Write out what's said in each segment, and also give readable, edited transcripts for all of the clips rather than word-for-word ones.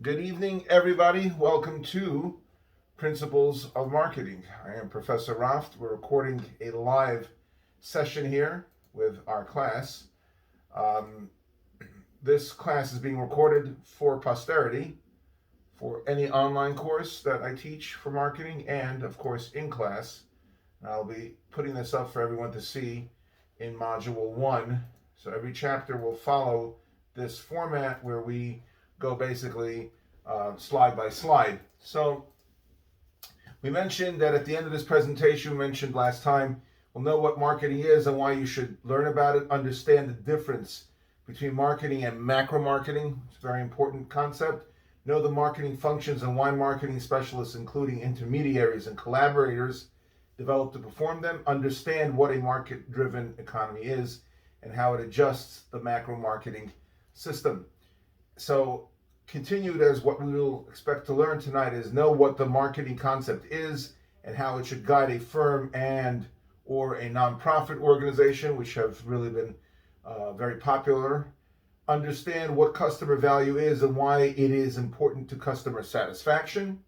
Good evening, everybody. Welcome to Principles of Marketing. I am Professor Raft. We're recording a live session here with our class. This class is being recorded for posterity for any online course that I teach for marketing and, of course, in class. And I'll be putting this up for everyone to see in Module 1. So every chapter will follow this format where we go basically slide by slide. So we mentioned that at the end of this presentation, we mentioned last time, we'll know what marketing is and why you should learn about it, understand the difference between marketing and macro marketing. It's a very important concept. Know the marketing functions and why marketing specialists, including intermediaries and collaborators, develop to perform them. Understand what a market-driven economy is and how it adjusts the macro marketing system. So continued as what we will expect to learn tonight is know what the marketing concept is and how it should guide a firm and or a nonprofit organization, which have really been very popular. Understand what customer value is and why it is important to customer satisfaction.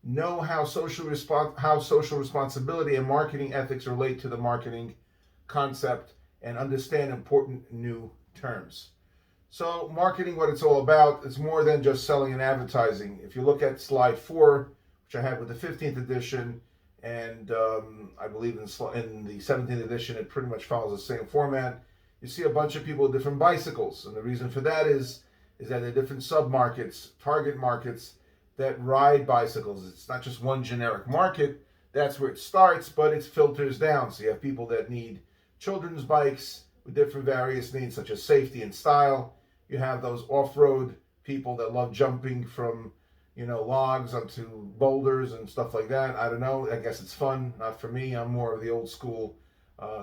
Know how social responsibility and marketing ethics relate to the marketing concept, and understand important new terms. So marketing, what it's all about, is more than just selling and advertising. If you look at slide 4, which I have with the 15th edition, and I believe in the 17th edition, it pretty much follows the same format. You see a bunch of people with different bicycles. And the reason for that is that there are different sub-markets, target markets, that ride bicycles. It's not just one generic market. That's where it starts, but it filters down. So you have people that need children's bikes with different various needs, such as safety and style. You have those off-road people that love jumping from, logs onto boulders and stuff like that. I don't know. I guess it's fun. Not for me. I'm more of the old school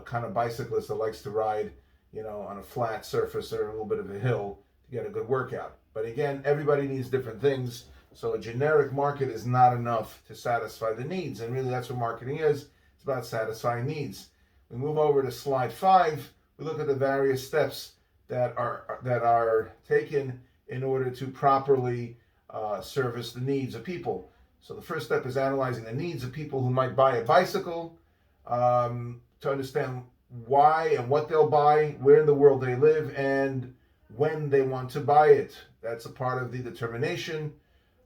kind of bicyclist that likes to ride, on a flat surface or a little bit of a hill to get a good workout. But again, everybody needs different things. So a generic market is not enough to satisfy the needs. And really that's what marketing is. It's about satisfying needs. We move over to slide 5. We look at the various steps that are taken in order to properly service the needs of people. So the first step is analyzing the needs of people who might buy a bicycle, to understand why and what they'll buy, where in the world they live, and when they want to buy it. That's a part of the determination.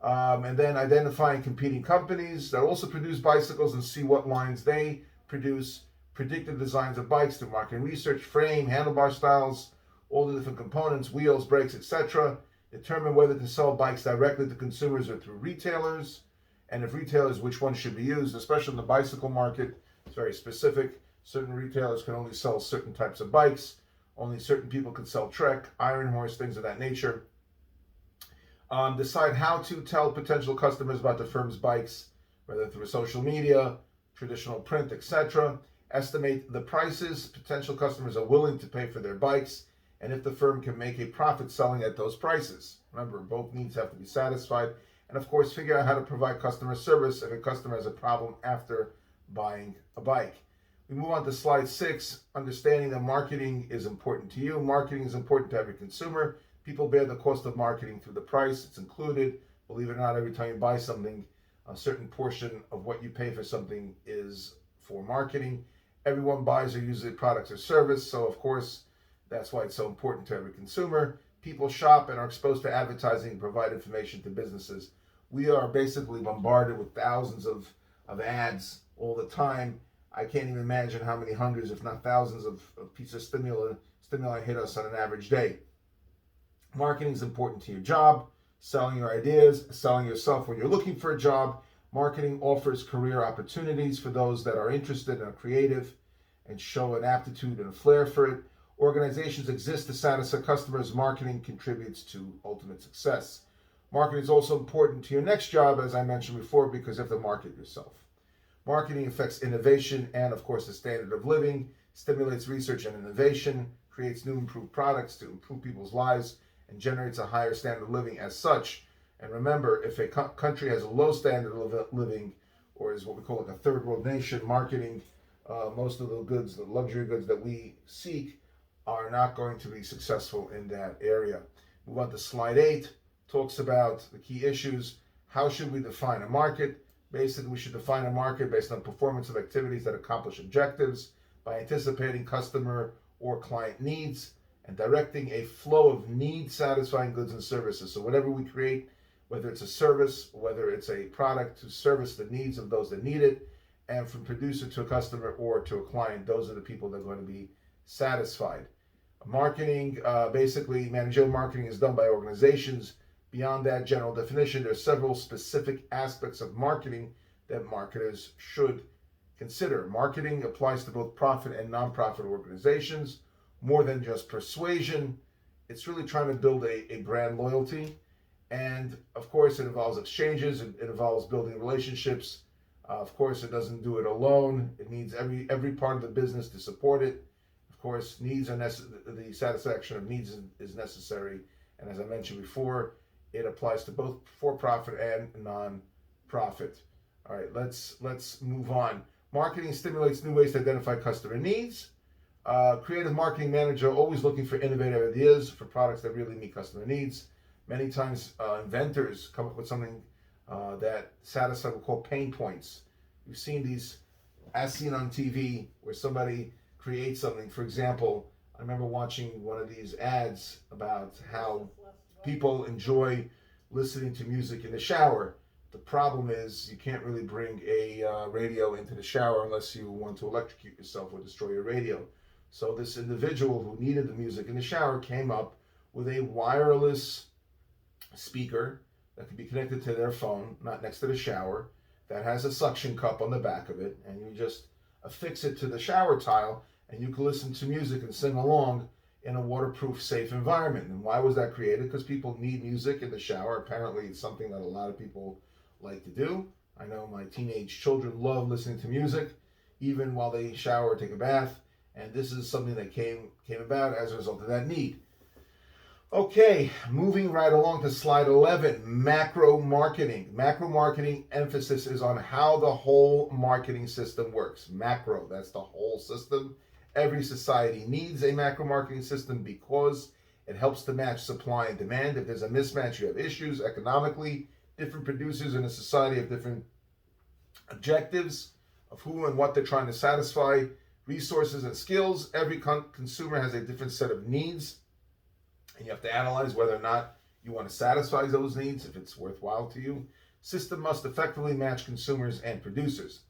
And then identifying competing companies that also produce bicycles and see what lines they produce, predict the designs of bikes through market research, frame, handlebar styles, all the different components, wheels, brakes, etc. Determine whether to sell bikes directly to consumers or through retailers, and if retailers, which ones should be used, especially in the bicycle market. It's very specific. Certain retailers can only sell certain types of bikes. Only certain people can sell Trek, Iron Horse, things of that nature. Decide how to tell potential customers about the firm's bikes, whether through social media, traditional print, etc. Estimate the prices potential customers are willing to pay for their bikes, and if the firm can make a profit selling at those prices. Remember, both needs have to be satisfied. And of course, figure out how to provide customer service if a customer has a problem after buying a bike. We move on to slide 6, understanding that marketing is important to you. Marketing is important to every consumer. People bear the cost of marketing through the price. It's included. Believe it or not, every time you buy something, a certain portion of what you pay for something is for marketing. Everyone buys or uses products or service, so of course, that's why it's so important to every consumer. People shop and are exposed to advertising and provide information to businesses. We are basically bombarded with thousands of ads all the time. I can't even imagine how many hundreds, if not thousands, of pieces of stimuli hit us on an average day. Marketing is important to your job, selling your ideas, selling yourself when you're looking for a job. Marketing offers career opportunities for those that are interested and are creative and show an aptitude and a flair for it. Organizations exist to satisfy customers. Marketing contributes to ultimate success. Marketing is also important to your next job, as I mentioned before, because you have to market yourself. Marketing affects innovation and, of course, the standard of living, stimulates research and innovation, creates new improved products to improve people's lives, and generates a higher standard of living as such. And remember, if a country has a low standard of living, or is what we call like a third world nation, marketing, most of the goods, the luxury goods that we seek, are not going to be successful in that area. Move on to slide 8. talks about the key issues. How should we define a market? Basically, we should define a market based on performance of activities that accomplish objectives by anticipating customer or client needs and directing a flow of need-satisfying goods and services. So whatever we create, whether it's a service, whether it's a product, to service the needs of those that need it, and from producer to a customer or to a client, those are the people that are going to be satisfied. Marketing, basically, managerial marketing is done by organizations. Beyond that general definition, there are several specific aspects of marketing that marketers should consider. Marketing applies to both profit and nonprofit organizations. More than just persuasion, it's really trying to build a brand loyalty. And of course, it involves exchanges, it involves building relationships. Of course, it doesn't do it alone. It needs every part of the business to support it. Of course, needs are the satisfaction of needs is necessary. And as I mentioned before, it applies to both for-profit and non-profit. All right, let's move on. Marketing stimulates new ways to identify customer needs. Creative marketing manager always looking for innovative ideas for products that really meet customer needs. Many times, inventors come up with something that satisfies what we call pain points. You've seen these, as seen on TV, where somebody creates something. For example, I remember watching one of these ads about how people enjoy listening to music in the shower. The problem is you can't really bring a radio into the shower unless you want to electrocute yourself or destroy your radio. So this individual who needed the music in the shower came up with a wireless speaker that could be connected to their phone, not next to the shower, that has a suction cup on the back of it, and you just affix it to the shower tile, and you can listen to music and sing along in a waterproof, safe environment. And why was that created? Because people need music in the shower. Apparently, it's something that a lot of people like to do. I know my teenage children love listening to music, even while they shower or take a bath. And this is something that came about as a result of that need. Okay, moving right along to slide 11, macro marketing. Macro marketing emphasis is on how the whole marketing system works. Macro, that's the whole system. Every society needs a macro marketing system because it helps to match supply and demand. If there's a mismatch, you have issues economically. Different producers in a society have different objectives of who and what they're trying to satisfy, resources and skills. Every consumer has a different set of needs, and you have to analyze whether or not you want to satisfy those needs, if it's worthwhile to you. System must effectively match consumers and producers.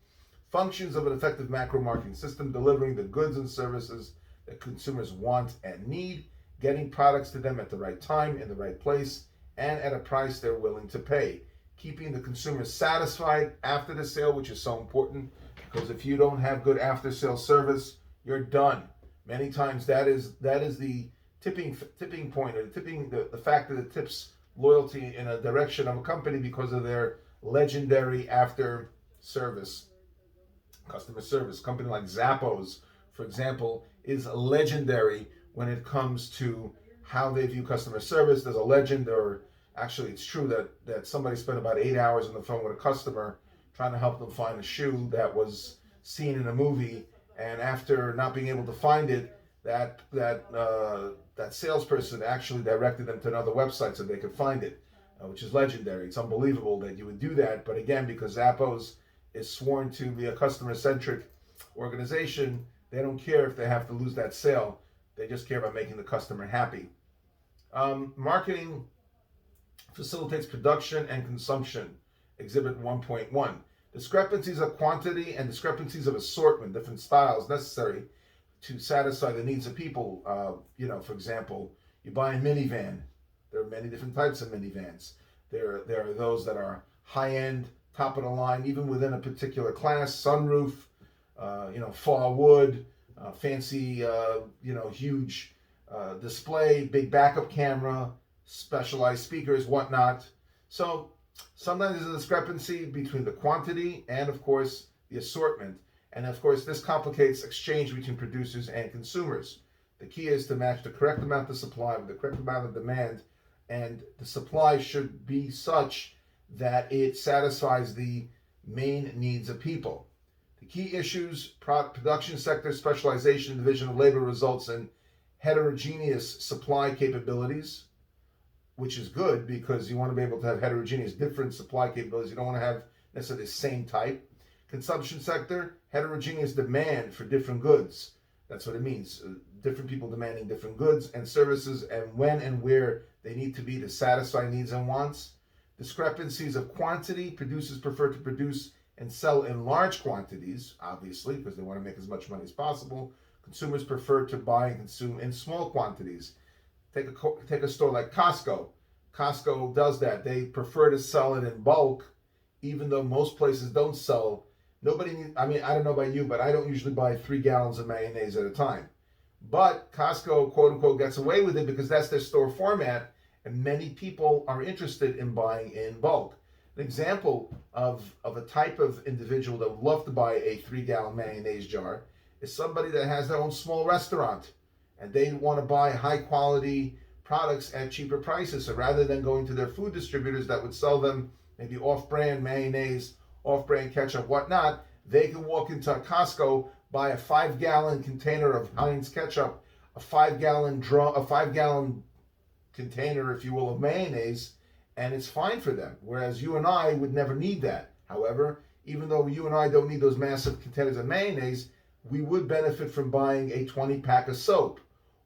Functions of an effective macro marketing system: delivering the goods and services that consumers want and need, getting products to them at the right time, in the right place, and at a price they're willing to pay. Keeping the consumer satisfied after the sale, which is so important, because if you don't have good after-sale service, you're done. Many times that is the tipping point, or the factor that tips loyalty in a direction of a company because of their legendary after service, customer service. A company like Zappos, for example, is legendary when it comes to how they view customer service. There's a legend, or actually it's true, that somebody spent about 8 hours on the phone with a customer trying to help them find a shoe that was seen in a movie, and after not being able to find it, that salesperson actually directed them to another website so they could find it, which is legendary. It's unbelievable that you would do that, but again, because Zappos is sworn to be a customer-centric organization, they don't care if they have to lose that sale. They just care about making the customer happy. Marketing facilitates production and consumption. Exhibit 1.1. Discrepancies of quantity and discrepancies of assortment, different styles necessary to satisfy the needs of people. For example, you buy a minivan. There are many different types of minivans. There are those that are high-end, top of the line, even within a particular class, sunroof, faux wood, fancy, huge display, big backup camera, specialized speakers, whatnot. So sometimes there's a discrepancy between the quantity and, of course, the assortment. And, of course, this complicates exchange between producers and consumers. The key is to match the correct amount of supply with the correct amount of demand, and the supply should be such that it satisfies the main needs of people. The key issues: production sector specialization, division of labor results in heterogeneous supply capabilities. which is good because you want to be able to have heterogeneous, different supply capabilities. You don't want to have necessarily the same type. Consumption sector, heterogeneous demand for different goods. That's what it means. Different people demanding different goods and services, and when and where they need to be to satisfy needs and wants. Discrepancies of quantity. Producers prefer to produce and sell in large quantities, obviously, because they want to make as much money as possible. Consumers prefer to buy and consume in small quantities. Take a store like Costco. Costco does that. They prefer to sell it in bulk, even though most places don't sell. I don't know about you, but I don't usually buy 3 gallons of mayonnaise at a time. But Costco, quote unquote, gets away with it because that's their store format, and many people are interested in buying in bulk. An example of a type of individual that would love to buy a 3-gallon mayonnaise jar is somebody that has their own small restaurant and they want to buy high quality products at cheaper prices. So rather than going to their food distributors that would sell them maybe off-brand mayonnaise, off-brand ketchup, whatnot, they can walk into Costco, buy a 5-gallon container of Heinz ketchup, a 5-gallon container, if you will, of mayonnaise, and it's fine for them. Whereas you and I would never need that. However, even though you and I don't need those massive containers of mayonnaise, we would benefit from buying a 20-pack of soap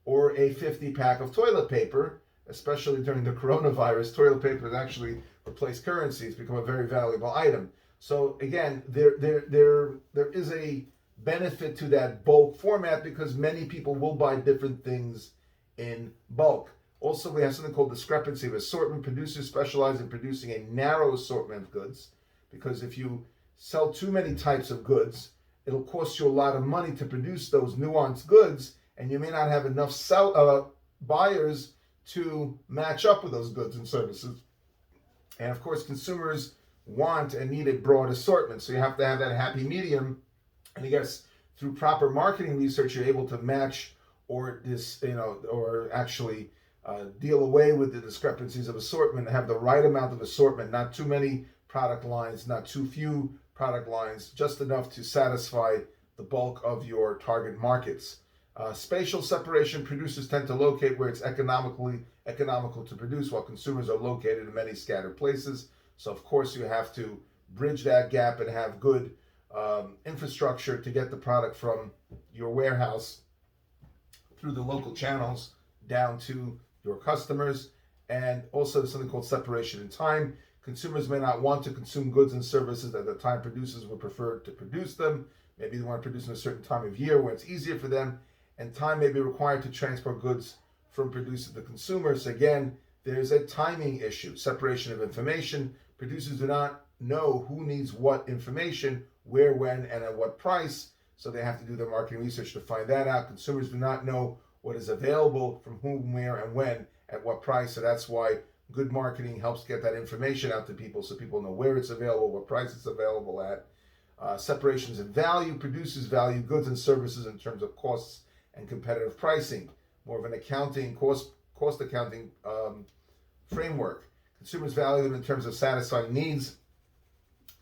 or a 50-pack of toilet paper, especially during the coronavirus. Toilet paper has actually replaced currency. It's become a very valuable item. So again, there is a benefit to that bulk format because many people will buy different things in bulk. Also, we have something called discrepancy of assortment. Producers specialize in producing a narrow assortment of goods because if you sell too many types of goods, it'll cost you a lot of money to produce those nuanced goods, and you may not have enough buyers to match up with those goods and services. And of course, consumers want and need a broad assortment, so you have to have that happy medium. And I guess through proper marketing research, you're able to match or actually deal away with the discrepancies of assortment, have the right amount of assortment, not too many product lines, not too few product lines, just enough to satisfy the bulk of your target markets. Spatial separation, producers tend to locate where it's economical to produce, while consumers are located in many scattered places. So of course you have to bridge that gap and have good infrastructure to get the product from your warehouse through the local channels down to your customers. And also there's something called separation in time. Consumers may not want to consume goods and services at the time producers would prefer to produce them. Maybe they want to produce in a certain time of year where it's easier for them, and time may be required to transport goods from producer to consumer. So again, there's a timing issue. Separation of information. Producers do not know who needs what information, where, when, and at what price, so they have to do their marketing research to find that out. Consumers do not know what is available from whom, where, and when, at what price, so that's why good marketing helps get that information out to people so people know where it's available, what price it's available at. Separations in value. Producers value goods and services in terms of costs and competitive pricing, more of an accounting, cost accounting framework. Consumers value them in terms of satisfying needs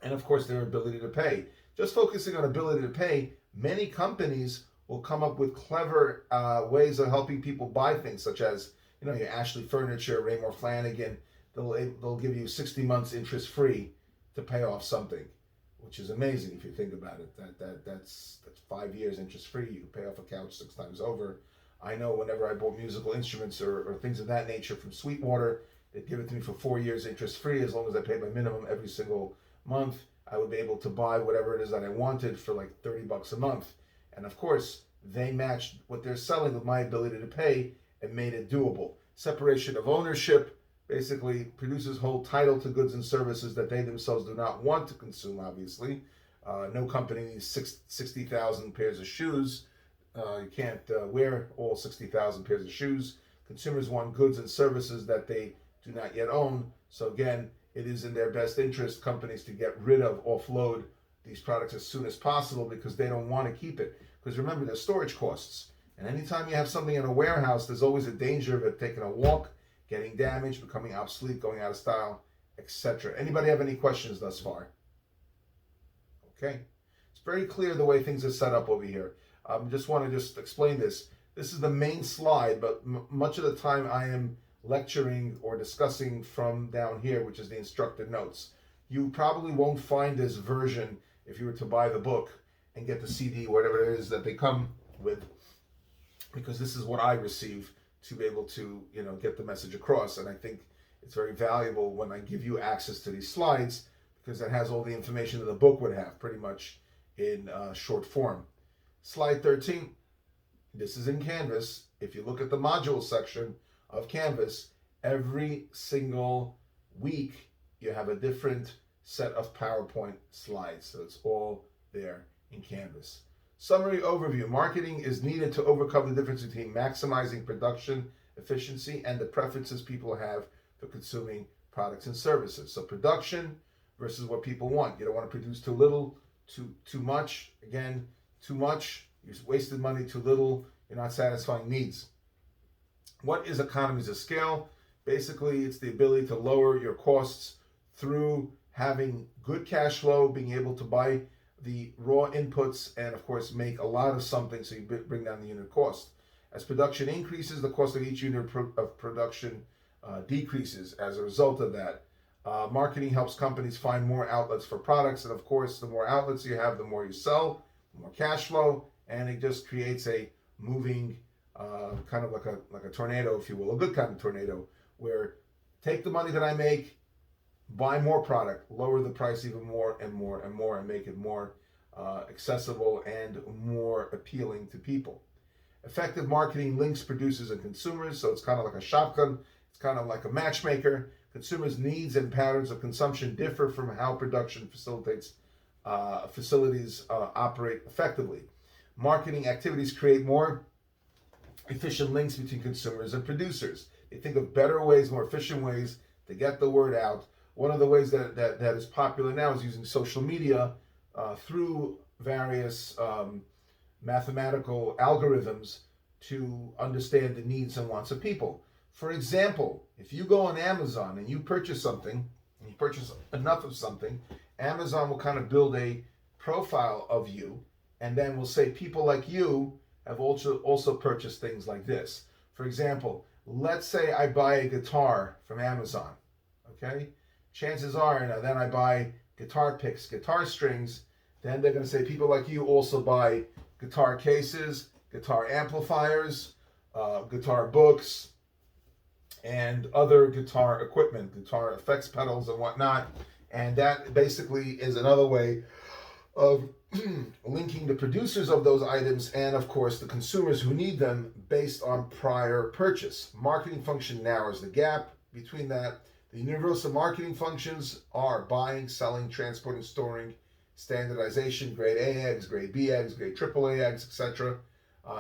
and, of course, their ability to pay. Just focusing on ability to pay, many companies will come up with clever ways of helping people buy things, such as your Ashley Furniture, Raymore Flanagan. They'll give you 60 months interest free to pay off something, which is amazing if you think about it. That's 5 years interest free. You can pay off a couch 6 times over. I know whenever I bought musical instruments or things of that nature from Sweetwater, they'd give it to me for 4 years interest free. As long as I paid my minimum every single month, I would be able to buy whatever it is that I wanted for like $30 a month. And of course, they matched what they're selling with my ability to pay and made it doable. Separation of ownership. Basically, producers hold title to goods and services that they themselves do not want to consume, obviously. No company needs 60,000 pairs of shoes. You can't wear all 60,000 pairs of shoes. Consumers want goods and services that they do not yet own. So again, it is in their best interest, companies, to get rid of, offload these products as soon as possible because they don't want to keep it. Because remember, there's storage costs. And anytime you have something in a warehouse, there's always a danger of it taking a walk, getting damaged, becoming obsolete, going out of style, etc. Anybody have any questions thus far? Okay. It's very clear the way things are set up over here. Just want to explain this. This is the main slide, but much of the time I am lecturing or discussing from down here, which is the instructor notes. You probably won't find this version if you were to buy the book and get the CD, whatever it is that they come with, because this is what I receive to be able to, get the message across. And I think it's very valuable when I give you access to these slides, because it has all the information that the book would have pretty much in short form. Slide 13, this is in Canvas. If you look at the module section of Canvas, every single week you have a different set of PowerPoint slides. So it's all there in Canvas. Summary overview. Marketing is needed to overcome the difference between maximizing production efficiency and the preferences people have for consuming products and services. So production versus what people want. You don't want to produce too little, too much. Again, too much, you wasted money. Too little, you're not satisfying needs. What is economies of scale? Basically, it's the ability to lower your costs through having good cash flow, being able to buy the raw inputs, and of course make a lot of something, so you bring down the unit cost. As production increases, the cost of each unit of production decreases as a result of that. Marketing helps companies find more outlets for products, and of course the more outlets you have, the more you sell, the more cash flow, and it just creates a moving kind of like a tornado, if you will, a good kind of tornado, where take the money that I make, buy more product, lower the price even more and more and more, and make it more accessible and more appealing to people. Effective marketing links producers and consumers, so it's kind of like a shotgun, it's kind of like a matchmaker. Consumers' needs and patterns of consumption differ from how production facilities operate effectively. Marketing activities create more efficient links between consumers and producers. They think of better ways, more efficient ways to get the word out. One of the ways that is popular now is using social media through various mathematical algorithms to understand the needs and wants of people. For example, if you go on Amazon and you purchase something, and you purchase enough of something, Amazon will kind of build a profile of you, and then will say people like you have also purchased things like this. For example, let's say I buy a guitar from Amazon, okay? Chances are, then I buy guitar picks, guitar strings, then they're going to say people like you also buy guitar cases, guitar amplifiers, guitar books, and other guitar equipment, guitar effects pedals and whatnot. And that basically is another way of linking the producers of those items and, of course, the consumers who need them based on prior purchase. Marketing function narrows the gap between that. The universal marketing functions are buying, selling, transporting, storing, standardization, grade A eggs, grade B eggs, grade AAA eggs, etc.,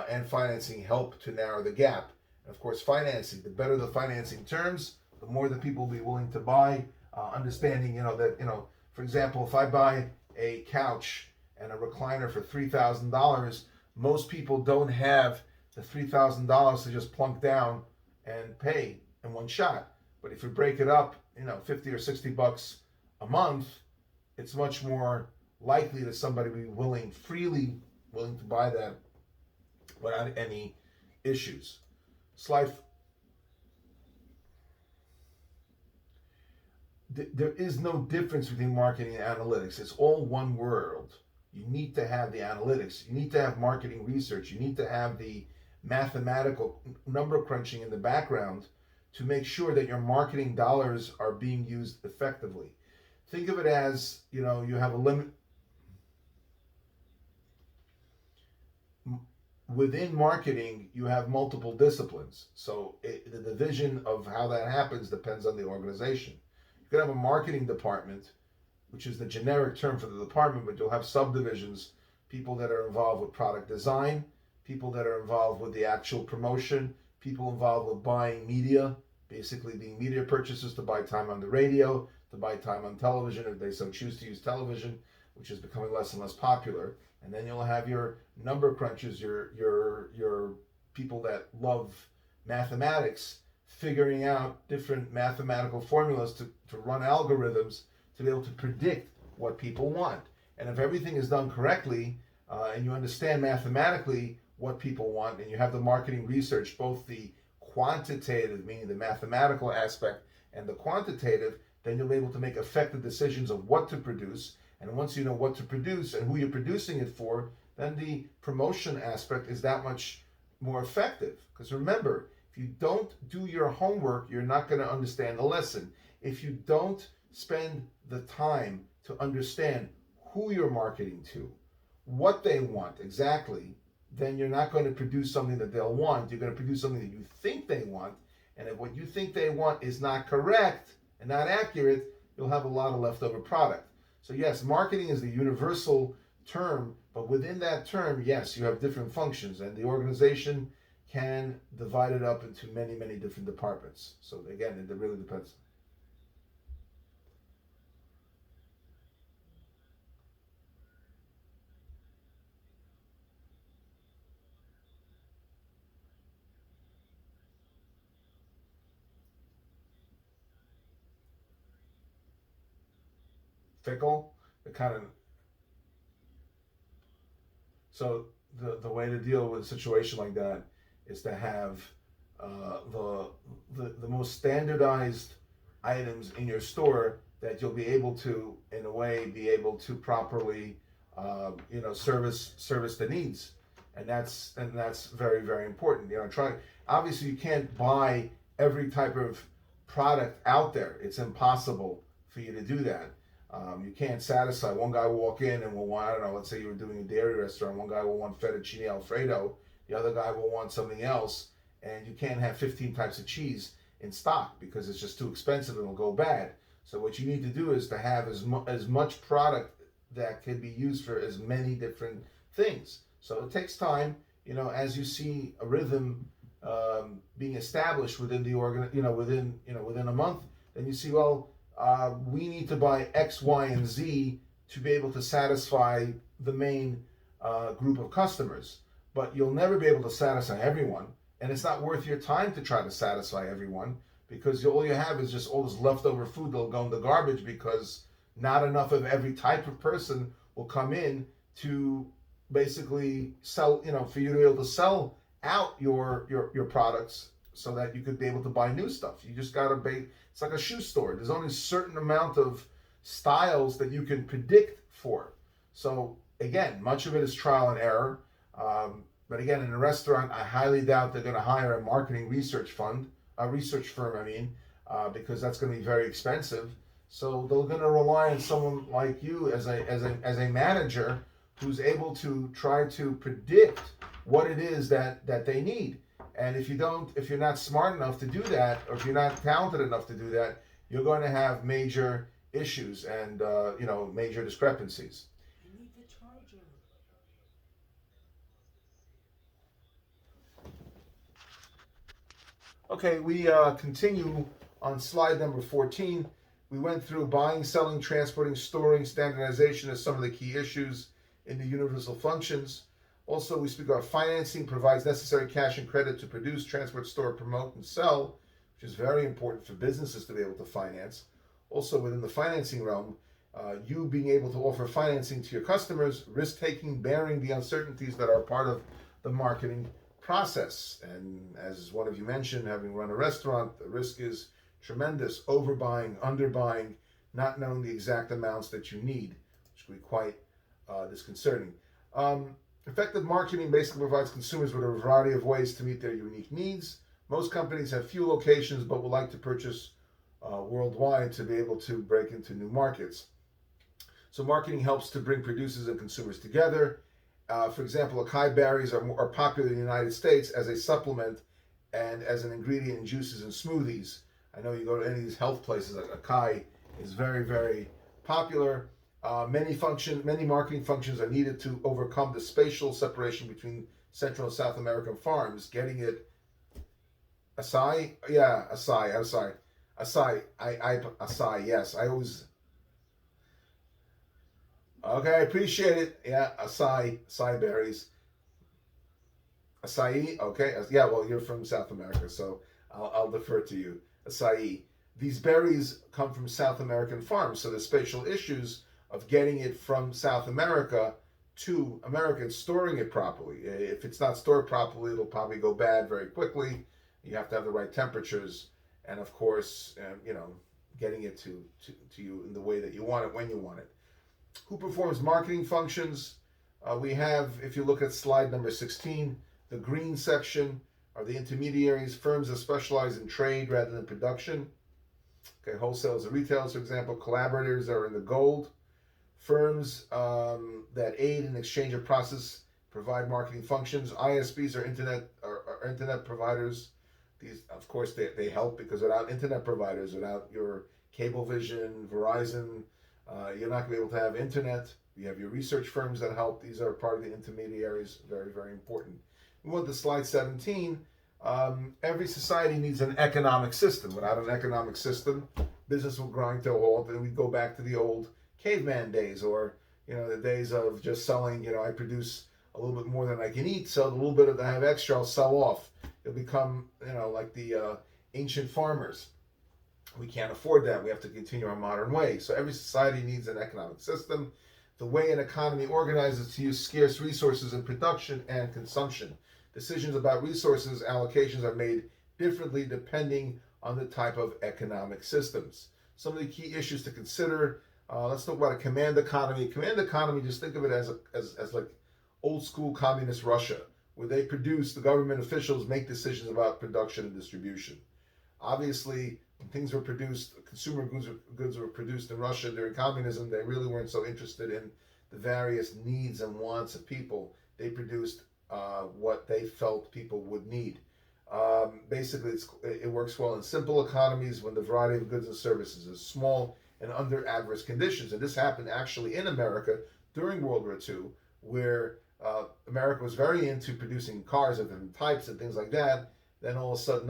and financing help to narrow the gap. And of course, financing. The better the financing terms, the more the people will be willing to buy. Understanding, that, for example, if I buy a couch and a recliner for $3,000, most people don't have the $3,000 to just plunk down and pay in one shot. But if you break it up, 50 or 60 bucks a month, it's much more likely that somebody will be freely willing to buy that without any issues. Slide. There is no difference between marketing and analytics. It's all one world. You need to have the analytics. You need to have marketing research. You need to have the mathematical number crunching in the background to make sure that your marketing dollars are being used effectively. Think of it as, you have a limit. Within marketing, you have multiple disciplines. So the division of how that happens depends on the organization. You could have a marketing department, which is the generic term for the department, but you'll have subdivisions, people that are involved with product design, people that are involved with the actual promotion, people involved with buying media, basically being media purchases to buy time on the radio, to buy time on television if they so choose to use television, which is becoming less and less popular. And then you'll have your number crunchers, your people that love mathematics, figuring out different mathematical formulas to run algorithms to be able to predict what people want. And if everything is done correctly, and you understand mathematically what people want, and you have the marketing research, both the quantitative, meaning the mathematical aspect, and the quantitative, then you'll be able to make effective decisions of what to produce. And once you know what to produce and who you're producing it for, then the promotion aspect is that much more effective. Because remember, if you don't do your homework, you're not going to understand the lesson. If you don't spend the time to understand who you're marketing to, what they want exactly, then you're not going to produce something that they'll want. You're going to produce something that you think they want. And if what you think they want is not correct and not accurate, you'll have a lot of leftover product. So yes, marketing is the universal term, but within that term, yes, you have different functions, and the organization can divide it up into many, many different departments. So again, it really depends. Fickle, it kind of, so the way to deal with a situation like that is to have the most standardized items in your store that you'll be able to, in a way, be able to properly, service the needs, and that's very, very important. Try, obviously you can't buy every type of product out there. It's impossible for you to do that. You can't satisfy. One guy will walk in and will want, I don't know, let's say you were doing a dairy restaurant, one guy will want fettuccine Alfredo, the other guy will want something else, and you can't have 15 types of cheese in stock because it's just too expensive and it'll go bad. So what you need to do is to have as much product that can be used for as many different things. So it takes time, as you see a rhythm being established within the within a month, then you see, well, we need to buy X, Y, and Z to be able to satisfy the main group of customers. But you'll never be able to satisfy everyone, and it's not worth your time to try to satisfy everyone because all you have is just all this leftover food that'll go in the garbage because not enough of every type of person will come in to basically sell, for you to be able to sell out your products so that you could be able to buy new stuff. You just gotta it's like a shoe store. There's only a certain amount of styles that you can predict for. So again, much of it is trial and error. But again, in a restaurant, I highly doubt they're going to hire a marketing research firm, because that's going to be very expensive. So they're going to rely on someone like you as a manager who's able to try to predict what it is that they need. And if you're not smart enough to do that, or if you're not talented enough to do that, you're going to have major issues and major discrepancies. I need the charger. Okay, we continue on slide number 14. We went through buying, selling, transporting, storing, standardization as some of the key issues in the universal functions. Also, we speak about financing, provides necessary cash and credit to produce, transport, store, promote, and sell, which is very important for businesses to be able to finance. Also, within the financing realm, you being able to offer financing to your customers, risk-taking, bearing the uncertainties that are part of the marketing process. And as one of you mentioned, having run a restaurant, the risk is tremendous. Overbuying, underbuying, not knowing the exact amounts that you need, which can be quite disconcerting. Effective marketing basically provides consumers with a variety of ways to meet their unique needs. Most companies have few locations but would like to purchase worldwide to be able to break into new markets. So marketing helps to bring producers and consumers together. For example, acai berries are popular in the United States as a supplement and as an ingredient in juices and smoothies. I know you go to any of these health places, like acai is very, very popular. Many marketing functions are needed to overcome the spatial separation between Central and South American farms. Getting it, acai, yeah, acai. I'm sorry, acai. Acai. Yes, I always. Okay, I appreciate it. Yeah, acai berries, acai. Okay, yeah. Well, you're from South America, so I'll defer to you. Acai. These berries come from South American farms, so there's spatial issues of getting it from South America to America and storing it properly. If it's not stored properly, it'll probably go bad very quickly. You have to have the right temperatures, and of course, getting it to you in the way that you want it when you want it. Who performs marketing functions? We have, if you look at slide number 16, the green section are the intermediaries, firms that specialize in trade rather than production. Okay, wholesalers and retailers, for example. Collaborators are in the gold. Firms that aid in exchange of process provide marketing functions. ISPs are internet providers. These, of course, they help, because without internet providers, without your Cablevision, Verizon, you're not going to be able to have internet. You have your research firms that help. These are part of the intermediaries. Very, very important. We went to slide 17. Every society needs an economic system. Without an economic system, business will grind to a halt, and we go back to the old caveman days, or the days of just selling. I produce a little bit more than I can eat, so the little bit that I have extra, I'll sell off. It'll become like the ancient farmers. We can't afford that. We have to continue our modern way. So every society needs an economic system. The way an economy organizes to use scarce resources in production and consumption. Decisions about resources allocations are made differently depending on the type of economic systems. Some of the key issues to consider. Let's talk about a command economy. Command economy, just think of it as like old school communist Russia, where they produce, the government officials make decisions about production and distribution. Obviously, when things were produced, consumer goods were produced in Russia during communism, they really weren't so interested in the various needs and wants of people. They produced what they felt people would need. Basically, it works well in simple economies when the variety of goods and services is small and under adverse conditions. And this happened actually in America during World War II, where America was very into producing cars of different types and things like that. Then all of a sudden,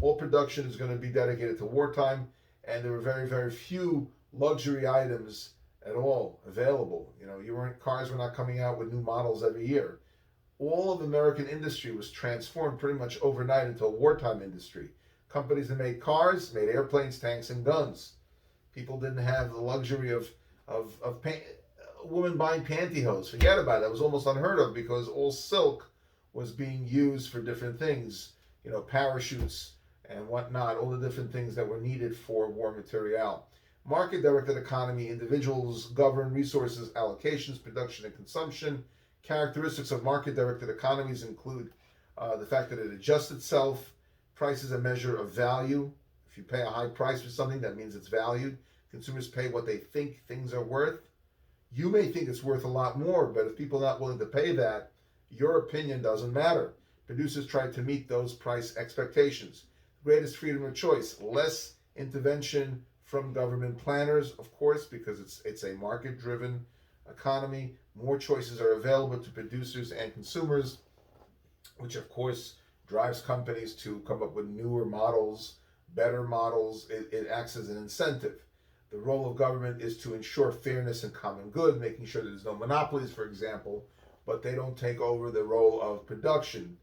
all production is going to be dedicated to wartime, and there were very, very few luxury items at all available. Cars were not coming out with new models every year. All of American industry was transformed pretty much overnight into a wartime industry. Companies that made cars made airplanes, tanks, and guns. People didn't have the luxury of women buying pantyhose. Forget about it. That was almost unheard of, because all silk was being used for different things, parachutes and whatnot, all the different things that were needed for war material. Market-directed economy, individuals govern resources, allocations, production, and consumption. Characteristics of market-directed economies include the fact that it adjusts itself. Price is a measure of value. If you pay a high price for something, that means it's valued. Consumers pay what they think things are worth. You may think it's worth a lot more, but if people are not willing to pay that, your opinion doesn't matter. Producers try to meet those price expectations. Greatest freedom of choice, less intervention from government planners, of course, because it's a market-driven economy. More choices are available to producers and consumers, which of course drives companies to come up with newer models, better models. It acts as an incentive. The role of government is to ensure fairness and common good, making sure that there's no monopolies, for example, but they don't take over the role of production.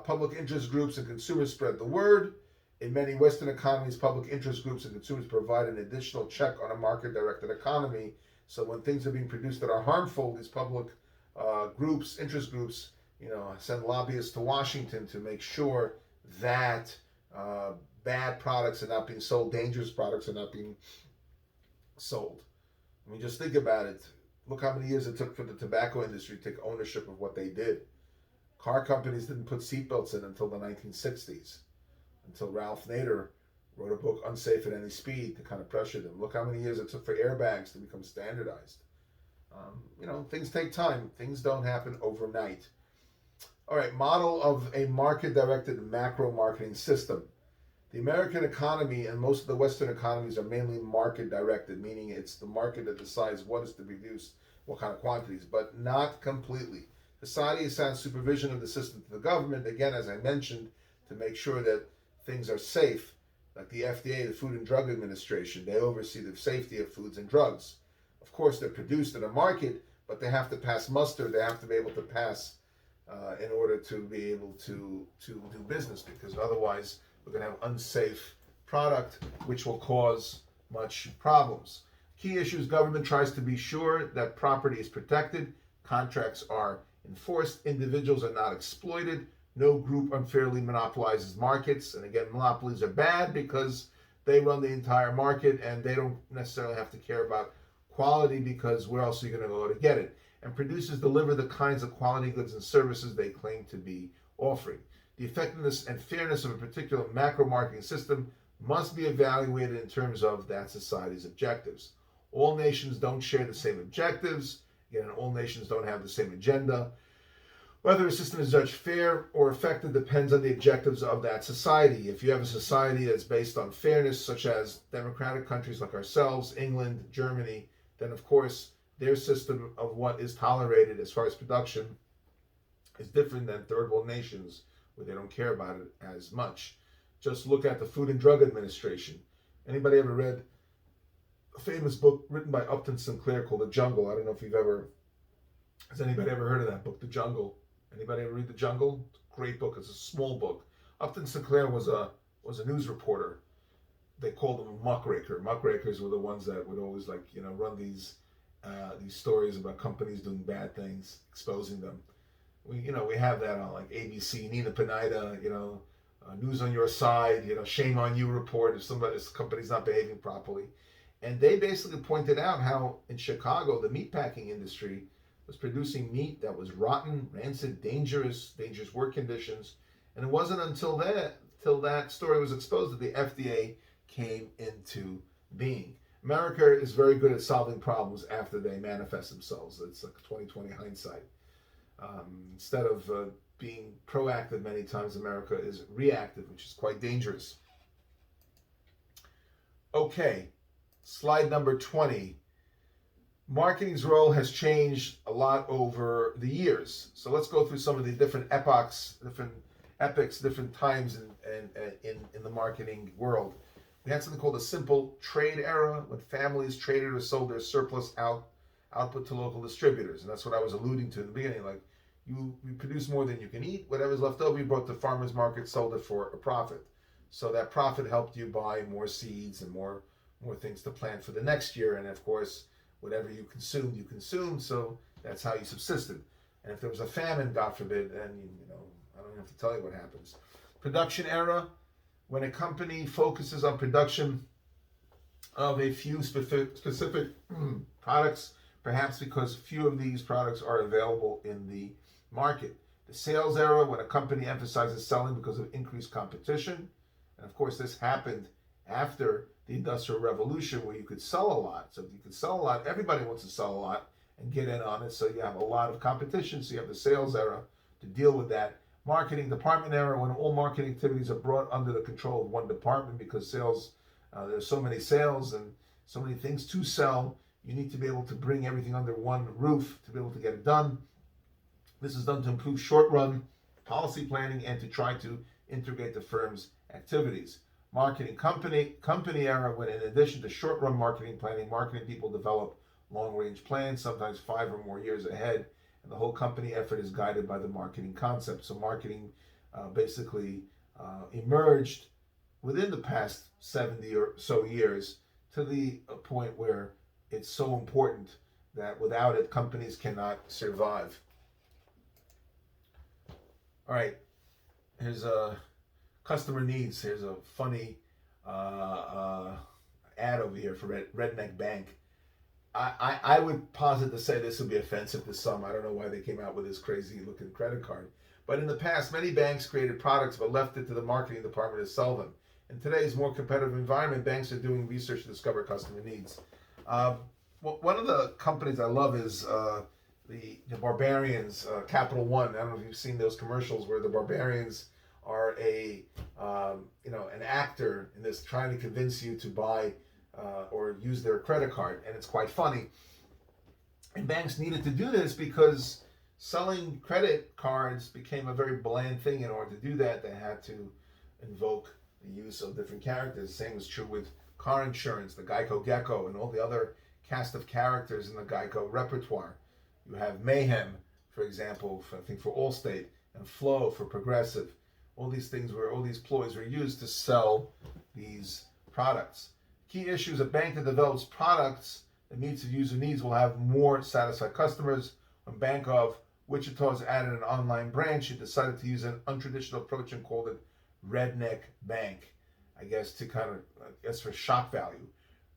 Public interest groups and consumers spread the word. In many Western economies, public interest groups and consumers provide an additional check on a market-directed economy. So when things are being produced that are harmful, these public groups, interest groups, send lobbyists to Washington to make sure that bad products are not being sold, dangerous products are not being sold. I mean, just think about it. Look how many years it took for the tobacco industry to take ownership of what they did. Car companies didn't put seatbelts in until the 1960s, until Ralph Nader wrote a book, Unsafe at Any Speed, to kind of pressure them. Look how many years it took for airbags to become standardized. Things take time. Things don't happen overnight. All right, model of a market-directed macro marketing system. The American economy and most of the Western economies are mainly market-directed, meaning it's the market that decides what is to be produced, what kind of quantities, but not completely. Society assigns supervision of the system to the government, again, as I mentioned, to make sure that things are safe. Like the FDA, the Food and Drug Administration, they oversee the safety of foods and drugs. Of course, they're produced in a market, but they have to pass muster. They have to be able to pass in order to be able to do business, because otherwise we're going to have unsafe product, which will cause much problems. Key issues: government tries to be sure that property is protected, contracts are enforced, individuals are not exploited, No group unfairly monopolizes markets. And again, monopolies are bad because they run the entire market and they don't necessarily have to care about quality, because where else are you going to go to get it? And producers deliver the kinds of quality goods and services they claim to be offering. The effectiveness and fairness of a particular macro marketing system must be evaluated in terms of that society's objectives. All nations don't share the same objectives. Again, all nations don't have the same agenda. Whether a system is judged fair or effective depends on the objectives of that society. If you have a society that's based on fairness, such as democratic countries like ourselves, England, Germany, then of course their system of what is tolerated as far as production is different than third world nations where they don't care about it as much. Just look at the Food and Drug Administration. Anybody ever read a famous book written by Upton Sinclair called The Jungle? I don't know if has anybody ever heard of that book, The Jungle? Anybody ever read The Jungle? It's a great book. It's a small book. Upton Sinclair was a news reporter. They called him a muckraker. Muckrakers were the ones that would always run these stories about companies doing bad things, exposing them. We have that on like ABC, Nina Pineda, News on Your Side, shame on you report if a company's not behaving properly. And they basically pointed out how in Chicago, the meatpacking industry was producing meat that was rotten, rancid, dangerous work conditions. And it wasn't until that story was exposed that the FDA came into being. America is very good at solving problems after they manifest themselves. It's like 20/20 hindsight. Instead of being proactive, many times America is reactive, which is quite dangerous. Okay, slide number 20. Marketing's role has changed a lot over the years. So let's go through some of the different epochs, different times in the marketing world. We had something called the simple trade era, when families traded or sold their surplus output to local distributors. And that's what I was alluding to in the beginning. Like, you produce more than you can eat. Whatever's left over, you brought to the farmer's market, sold it for a profit. So that profit helped you buy more seeds and more things to plant for the next year. And of course, whatever you consumed. So that's how you subsisted. And if there was a famine, God forbid, then I don't have to tell you what happens. Production era, when a company focuses on production of a few specific products, perhaps because few of these products are available in the market. The sales era, when a company emphasizes selling because of increased competition. And of course, this happened after the Industrial Revolution, where you could sell a lot. So if you could sell a lot, everybody wants to sell a lot and get in on it. So you have a lot of competition. So you have the sales era to deal with that. Marketing department era, when all marketing activities are brought under the control of one department, because sales, there's so many sales and so many things to sell. You need to be able to bring everything under one roof to be able to get it done. This is done to improve short-run policy planning and to try to integrate the firm's activities. Marketing company era, when in addition to short-run marketing planning, marketing people develop long-range plans, sometimes 5 or more years ahead, and the whole company effort is guided by the marketing concept. So marketing basically emerged within the past 70 or so years to the point where it's so important that without it, companies cannot survive. All right, here's customer needs. Here's a funny ad over here for Redneck Bank. I would posit to say this would be offensive to some. I don't know why they came out with this crazy looking credit card. But in the past, many banks created products but left it to the marketing department to sell them. In today's more competitive environment, banks are doing research to discover customer needs. One of the companies I love is the Barbarians, Capital One. I don't know if you've seen those commercials where the Barbarians are an actor in this, trying to convince you to buy or use their credit card, and it's quite funny. And banks needed to do this because selling credit cards became a very bland thing. In order to do that, they had to invoke the use of different characters. The same was true with car insurance, the Geico Gecko, and all the other cast of characters in the Geico repertoire. You have Mayhem, for example, I think for Allstate, and Flo for Progressive. All these ploys were used to sell these products. Key issues: a bank that develops products that meets the user needs will have more satisfied customers. A bank of Wichita's added an online branch. It decided to use an untraditional approach and called it Redneck Bank, I guess for shock value.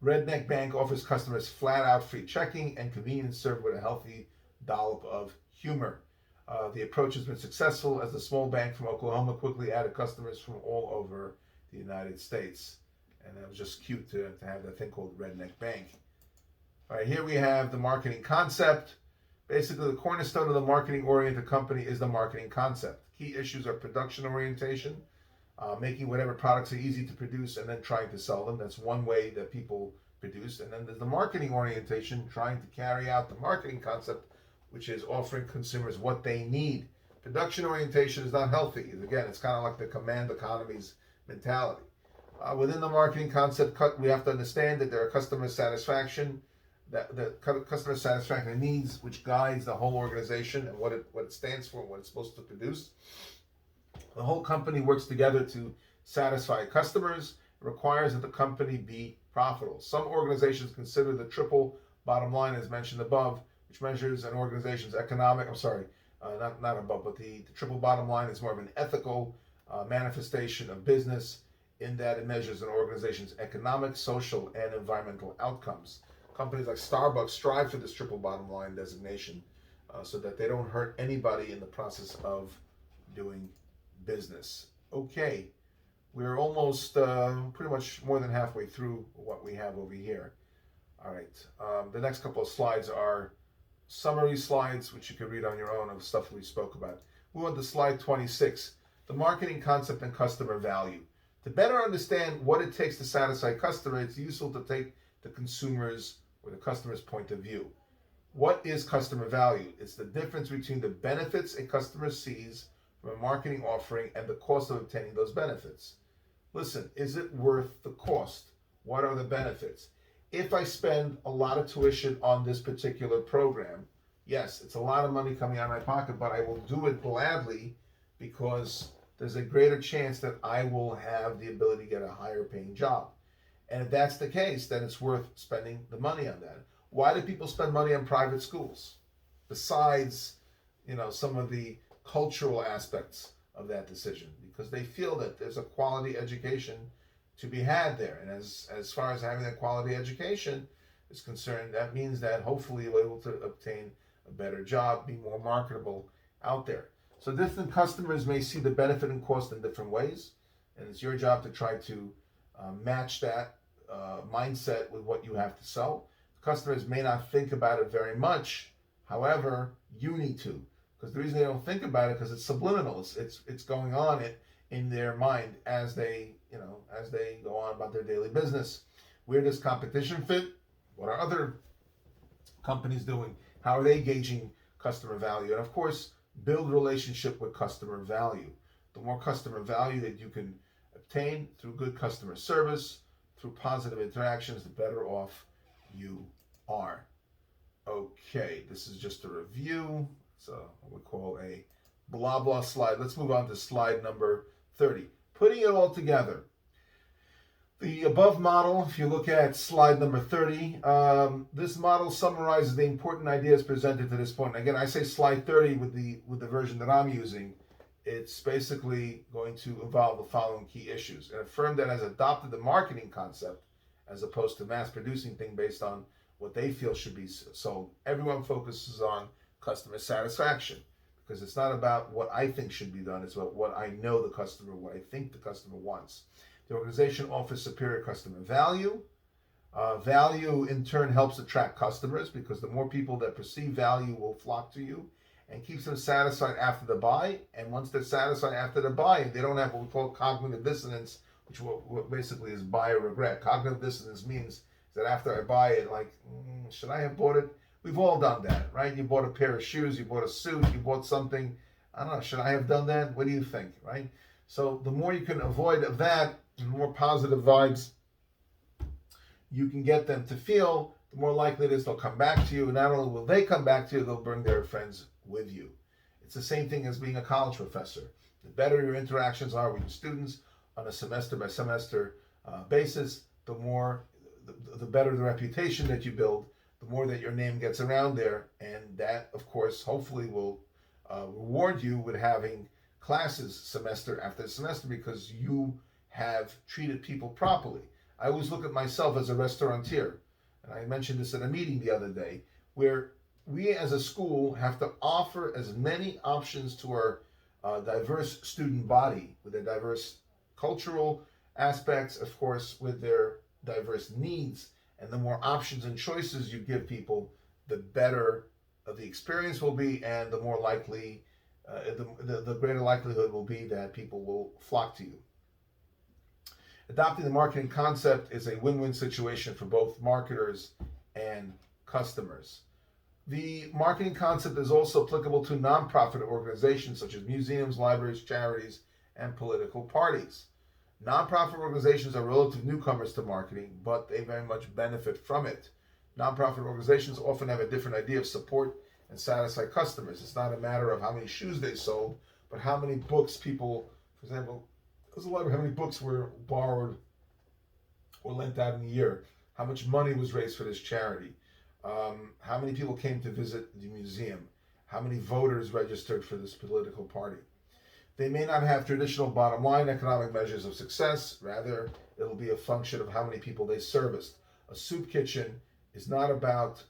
Redneck Bank offers customers flat-out free checking and convenience served with a healthy dollop of humor. The approach has been successful as the small bank from Oklahoma quickly added customers from all over the United States. And that was just cute to have that thing called Redneck Bank. All right, here we have the marketing concept. Basically, the cornerstone of the marketing-oriented company is the marketing concept. Key issues are production orientation, making whatever products are easy to produce and then trying to sell them. That's one way that people produce. And then there's the marketing orientation, trying to carry out the marketing concept, which is offering consumers what they need. Production orientation is not healthy. Again, it's kind of like the command economies mentality. Within the marketing concept, we have to understand that there are customer satisfaction, that the customer satisfaction needs, which guides the whole organization and what it stands for and what it's supposed to produce. The whole company works together to satisfy customers. It requires that the company be profitable. Some organizations consider the triple bottom line, as mentioned above, which measures an organization's economic, not above, but the triple bottom line is more of an ethical manifestation of business in that it measures an organization's economic, social, and environmental outcomes. Companies like Starbucks strive for this triple bottom line designation so that they don't hurt anybody in the process of doing business. Okay, we're almost pretty much more than halfway through what we have over here. All right, the next couple of slides are summary slides, which you can read on your own of stuff we spoke about. Move on to slide 26, the marketing concept and customer value. To better understand what it takes to satisfy customers, it's useful to take the consumer's or the customer's point of view. What is customer value? It's the difference between the benefits a customer sees from a marketing offering and the cost of obtaining those benefits. Listen, is it worth the cost? What are the benefits? If I spend a lot of tuition on this particular program, yes, it's a lot of money coming out of my pocket, but I will do it gladly because there's a greater chance that I will have the ability to get a higher paying job. And if that's the case, then it's worth spending the money on that. Why do people spend money on private schools? Besides, some of the cultural aspects of that decision, because they feel that there's a quality education to be had there. And as far as having that quality education is concerned, that means that hopefully you're able to obtain a better job, be more marketable out there. So different customers may see the benefit and cost in different ways, and it's your job to try to match that mindset with what you have to sell. Customers may not think about it very much. However, you need to, because the reason they don't think about it because it's subliminal. It's going on in their mind as they go on about their daily business. Where does competition fit? What are other companies doing? How are they gauging customer value? And of course, build relationship with customer value. The more customer value that you can obtain through good customer service, through positive interactions, the better off you are. Okay, this is just a review. So what we call a blah blah slide. Let's move on to slide number 30. Putting it all together. The above model, if you look at slide number 30, this model summarizes the important ideas presented to this point. Again, I say slide 30 with the version that I'm using. It's basically going to involve the following key issues. In a firm that has adopted the marketing concept as opposed to mass producing things based on what they feel should be sold, everyone focuses on customer satisfaction, because it's not about what I think should be done, it's about what I know the customer, what I think the customer wants. The organization offers superior customer value. Value in turn helps attract customers, because the more people that perceive value will flock to you, and keeps them satisfied after the buy. And once they're satisfied after the buy, they don't have what we call cognitive dissonance, which what basically is buyer regret. Cognitive dissonance means that after I buy it, should I have bought it? We've all done that, right? You bought a pair of shoes, you bought a suit, you bought something. I don't know, should I have done that? What do you think, right? So the more you can avoid of that, the more positive vibes you can get them to feel, the more likely it is they'll come back to you. And not only will they come back to you, they'll bring their friends with you. It's the same thing as being a college professor. The better your interactions are with your students on a semester by semester basis, the better the reputation that you build, the more that your name gets around there, and that, of course, hopefully will reward you with having classes semester after semester because you have treated people properly. I always look at myself as a restaurateur, and I mentioned this at a meeting the other day, where we as a school have to offer as many options to our diverse student body with their diverse cultural aspects, of course, with their diverse needs. And the more options and choices you give people, the better the experience will be, and the more likely, the greater likelihood will be that people will flock to you. Adopting the marketing concept is a win-win situation for both marketers and customers. The marketing concept is also applicable to nonprofit organizations such as museums, libraries, charities, and political parties. Nonprofit organizations are relative newcomers to marketing, but they very much benefit from it. Nonprofit organizations often have a different idea of support and satisfy customers. It's not a matter of how many shoes they sold, but how many books people, for example, there's a lot of how many books were borrowed or lent out in a year, how much money was raised for this charity, how many people came to visit the museum, how many voters registered for this political party. They may not have traditional bottom line economic measures of success, rather it'll be a function of how many people they serviced. A soup kitchen is not about,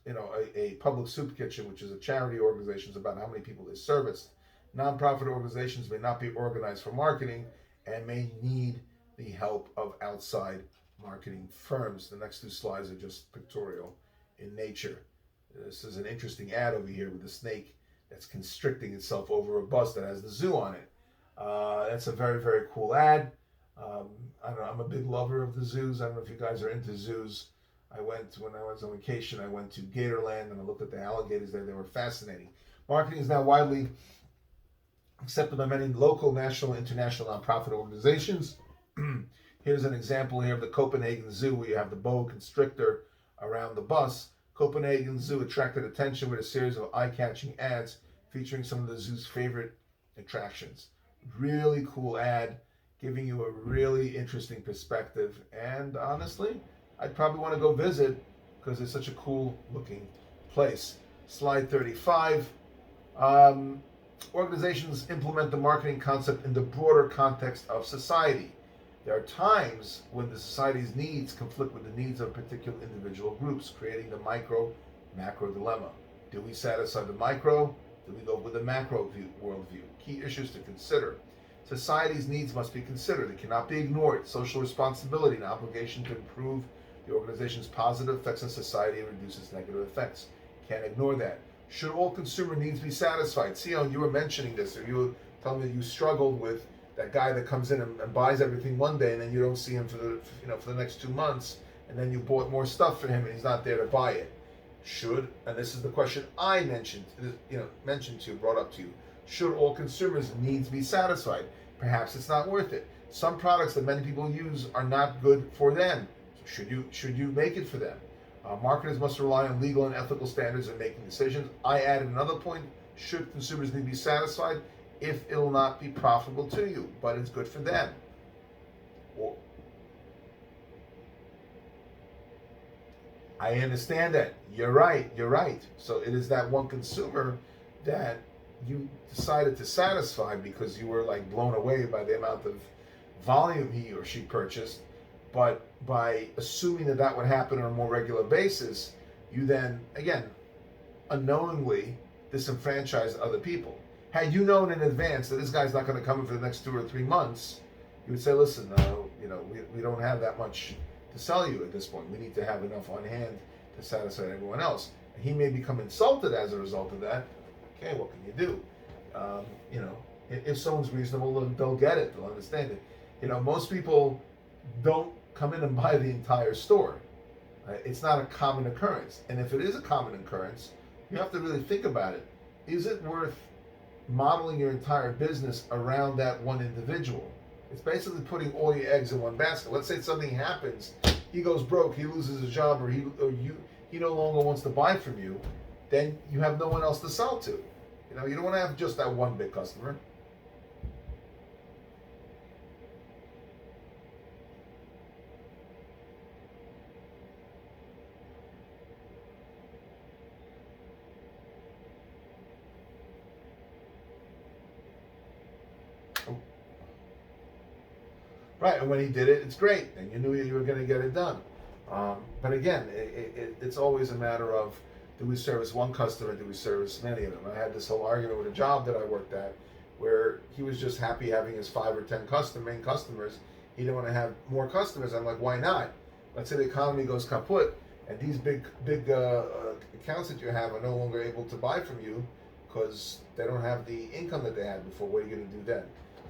a public soup kitchen, which is a charity organization, is about how many people they serviced. Nonprofit organizations may not be organized for marketing and may need the help of outside marketing firms. The next two slides are just pictorial in nature. This is an interesting ad over here with a snake that's constricting itself over a bus that has the zoo on it. That's a very, very cool ad. I don't know, I'm a big lover of the zoos. I don't know if you guys are into zoos. When I was on vacation, I went to Gatorland and I looked at the alligators there. They were fascinating. Marketing is now widely accepted by many local, national, and international nonprofit organizations. Here's an example here of the Copenhagen Zoo, where you have the boa constrictor around the bus. Copenhagen Zoo attracted attention with a series of eye-catching ads featuring some of the zoo's favorite attractions. Really cool ad, giving you a really interesting perspective. And honestly, I'd probably want to go visit because it's such a cool looking place. Slide 35. Organizations implement the marketing concept in the broader context of society. There are times when the society's needs conflict with the needs of particular individual groups, creating the micro-macro dilemma. Do we satisfy the micro? Do we go with the macro worldview? Key issues to consider. Society's needs must be considered. They cannot be ignored. Social responsibility and obligation to improve the organization's positive effects on society and reduce its negative effects. Can't ignore that. Should all consumer needs be satisfied? Sion, you were mentioning this, or you were telling me that you struggled with that guy that comes in and buys everything one day, and then you don't see him for the next 2 months, and then you bought more stuff for him, and he's not there to buy it. Should, and this is the question I brought up to you. Should all consumers' needs be satisfied? Perhaps it's not worth it. Some products that many people use are not good for them. So should you make it for them? Marketers must rely on legal and ethical standards in making decisions. I added another point. Should consumers need to be satisfied if it will not be profitable to you, but it's good for them? I understand that. You're right. So it is that one consumer that you decided to satisfy because you were like blown away by the amount of volume he or she purchased. But by assuming that would happen on a more regular basis, you then, again, unknowingly disenfranchise other people. Had you known in advance that this guy's not going to come in for the next 2 or 3 months, you would say, listen, we don't have that much to sell you at this point. We need to have enough on hand to satisfy everyone else. And he may become insulted as a result of that. Okay, what can you do? If someone's reasonable, they'll get it. They'll understand it. Most people don't come in and buy the entire store. It's not a common occurrence. And if it is a common occurrence, you have to really think about it. Is it worth modeling your entire business around that one individual? It's basically putting all your eggs in one basket. Let's say something happens, he goes broke, he loses his job, or he no longer wants to buy from you, then you have no one else to sell to. You don't want to have just that one big customer. Right, and when he did it, it's great, and you knew you were going to get it done. But again, it's always a matter of, do we service one customer, do we service many of them? I had this whole argument with a job that I worked at, where he was just happy having his 5 or 10 main customers. He didn't want to have more customers. I'm like, why not? Let's say the economy goes kaput, and these big accounts that you have are no longer able to buy from you because they don't have the income that they had before. What are you going to do then?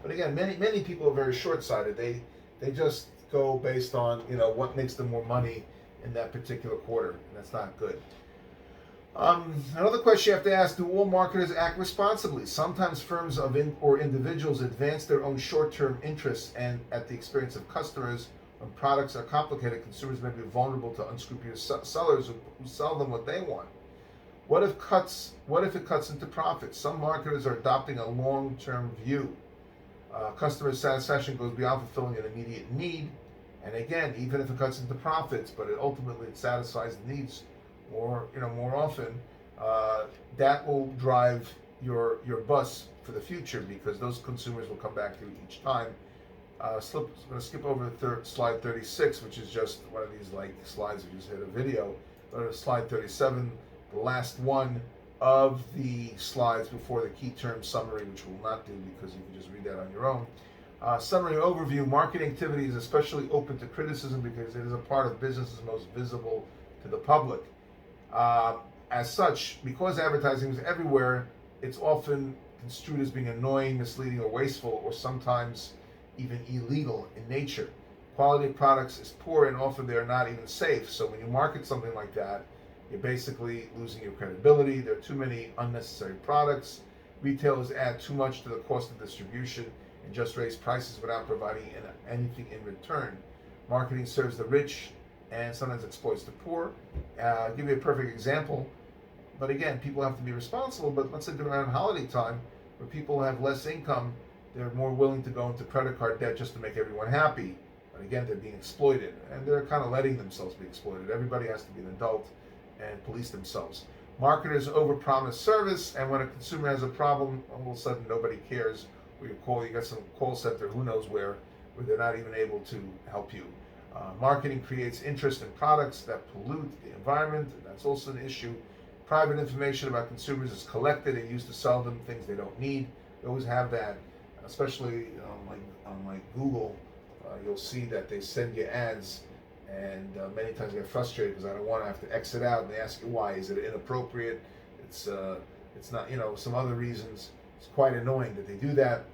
But again, many people are very short-sighted. They just go based on what makes them more money in that particular quarter, and that's not good. Another question you have to ask: do all marketers act responsibly? Sometimes firms or individuals advance their own short-term interests, and at the expense of customers. When products are complicated, consumers may be vulnerable to unscrupulous sellers who sell them what they want. What if it cuts into profits? Some marketers are adopting a long-term view. Customer satisfaction goes beyond fulfilling an immediate need, and again, even if it cuts into profits, but ultimately it satisfies the needs more often, that will drive your bus for the future, because those consumers will come back to you each time. I'm going to skip over slide 36, which is just one of these slides that just hit a video. Go to slide 37, the last one of the slides before the key term summary, which we'll not do because you can just read that on your own. Summary overview: marketing activity is especially open to criticism because it is a part of business's most visible to the public. As such, because advertising is everywhere, it's often construed as being annoying, misleading, or wasteful, or sometimes even illegal in nature. Quality of products is poor, and often they are not even safe. So when you market something like that, you're basically losing your credibility. There are too many unnecessary products. Retailers add too much to the cost of distribution and just raise prices without providing anything in return. Marketing serves the rich and sometimes exploits the poor. I'll give you a perfect example. But again, people have to be responsible. But let's say around holiday time, where people have less income, they're more willing to go into credit card debt just to make everyone happy. But again, they're being exploited, and they're kind of letting themselves be exploited. Everybody has to be an adult and police themselves. Marketers overpromise service, and when a consumer has a problem, all of a sudden nobody cares. Or you got some call center, who knows where they're not even able to help you. Marketing creates interest in products that pollute the environment, and that's also an issue. Private information about consumers is collected and used to sell them things they don't need. You always have that. Especially on Google, you'll see that they send you ads, and many times I get frustrated because I don't want to have to exit out, and they ask you why. Is it inappropriate? It's not, some other reasons. It's quite annoying that they do that.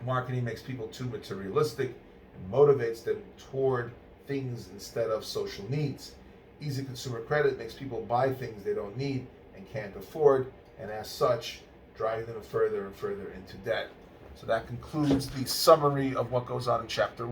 Marketing makes people too materialistic and motivates them toward things instead of social needs. Easy consumer credit makes people buy things they don't need and can't afford, and as such, driving them further and further into debt. So that concludes the summary of what goes on in Chapter 1.